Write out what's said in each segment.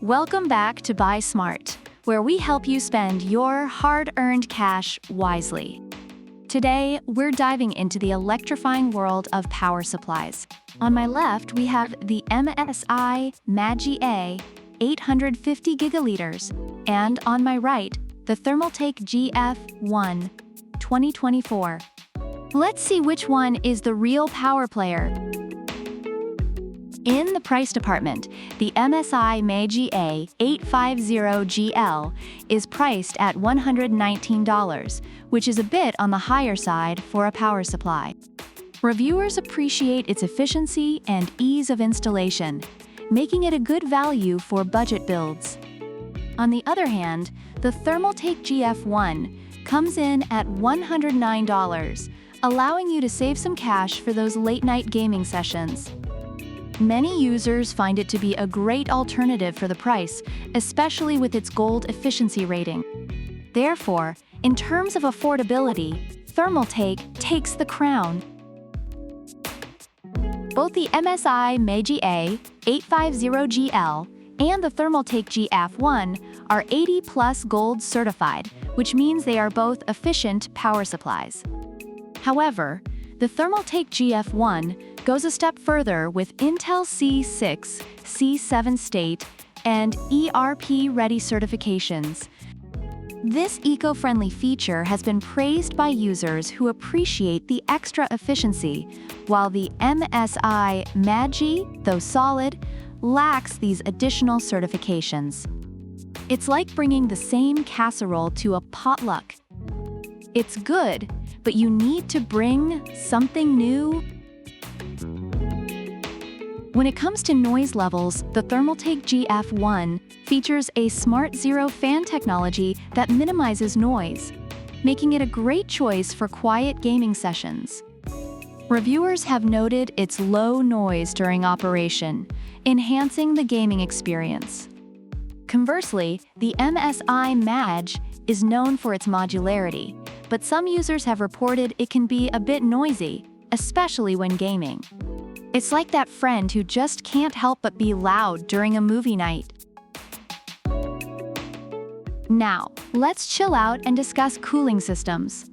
Welcome back to Buy Smart, where we help you spend your hard-earned cash wisely. Today, we're diving into the electrifying world of power supplies. On my left, we have the MSI A850GL, and on my right, the Thermaltake GF1 2024. Let's see which one is the real power player. In the price department, the MSI A850GL is priced at $119, which is a bit on the higher side for a power supply. Reviewers appreciate its efficiency and ease of installation, making it a good value for budget builds. On the other hand, the Thermaltake GF1 comes in at $109, allowing you to save some cash for those late-night gaming sessions. Many users find it to be a great alternative for the price, especially with its gold efficiency rating. Therefore, in terms of affordability, Thermaltake takes the crown. Both the MSI A850GL and the Thermaltake GF1 are 80+ Gold certified, which means they are both efficient power supplies. However, the Thermaltake GF1 goes a step further with Intel C6, C7 state, and ERP-ready certifications. This eco-friendly feature has been praised by users who appreciate the extra efficiency, while the MSI A850GL, though solid, lacks these additional certifications. It's like bringing the same casserole to a potluck. It's good, but you need to bring something new. When it comes to noise levels, the Thermaltake GF1 features a Smart Zero fan technology that minimizes noise, making it a great choice for quiet gaming sessions. Reviewers have noted its low noise during operation, enhancing the gaming experience. Conversely, the MSI A850GL is known for its modularity, but some users have reported it can be a bit noisy, especially when gaming. It's like that friend who just can't help but be loud during a movie night. Now, let's chill out and discuss cooling systems.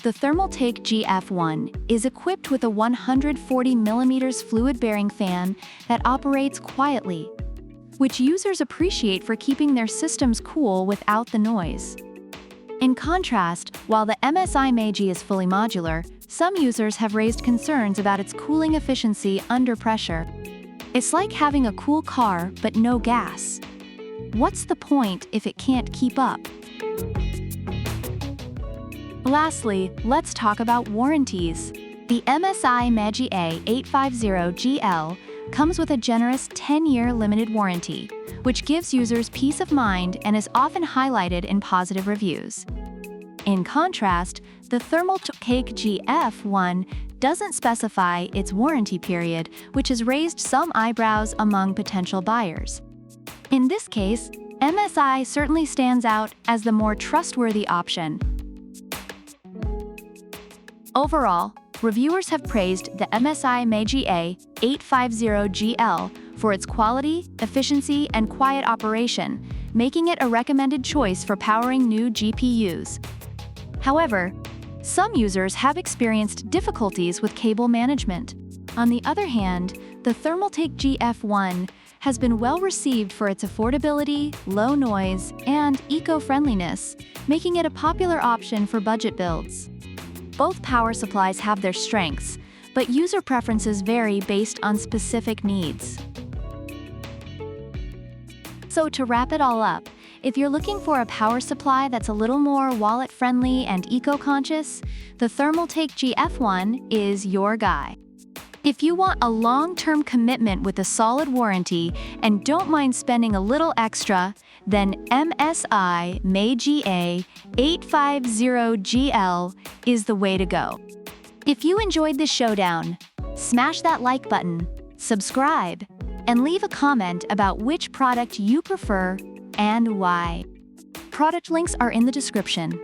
The Thermaltake GF1 is equipped with a 140mm fluid-bearing fan that operates quietly, which users appreciate for keeping their systems cool without the noise. In contrast, while the MSI A850GL is fully modular, some users have raised concerns about its cooling efficiency under pressure. It's like having a cool car but no gas. What's the point if it can't keep up? Lastly, let's talk about warranties. The MSI A850GL comes with a generous 10-year limited warranty, which gives users peace of mind and is often highlighted in positive reviews. In contrast, the Thermaltake GF1 doesn't specify its warranty period, which has raised some eyebrows among potential buyers. In this case, MSI certainly stands out as the more trustworthy option. Overall, reviewers have praised the MSI A850GL for its quality, efficiency, and quiet operation, making it a recommended choice for powering new GPUs. However, some users have experienced difficulties with cable management. On the other hand, the Thermaltake GF1 has been well received for its affordability, low noise, and eco-friendliness, making it a popular option for budget builds. Both power supplies have their strengths, but user preferences vary based on specific needs. So to wrap it all up, if you're looking for a power supply that's a little more wallet-friendly and eco-conscious, the Thermaltake GF1 is your guy. If you want a long-term commitment with a solid warranty and don't mind spending a little extra, then MSI A850GL is the way to go. If you enjoyed this showdown, smash that like button, subscribe, and leave a comment about which product you prefer and why. Product links are in the description.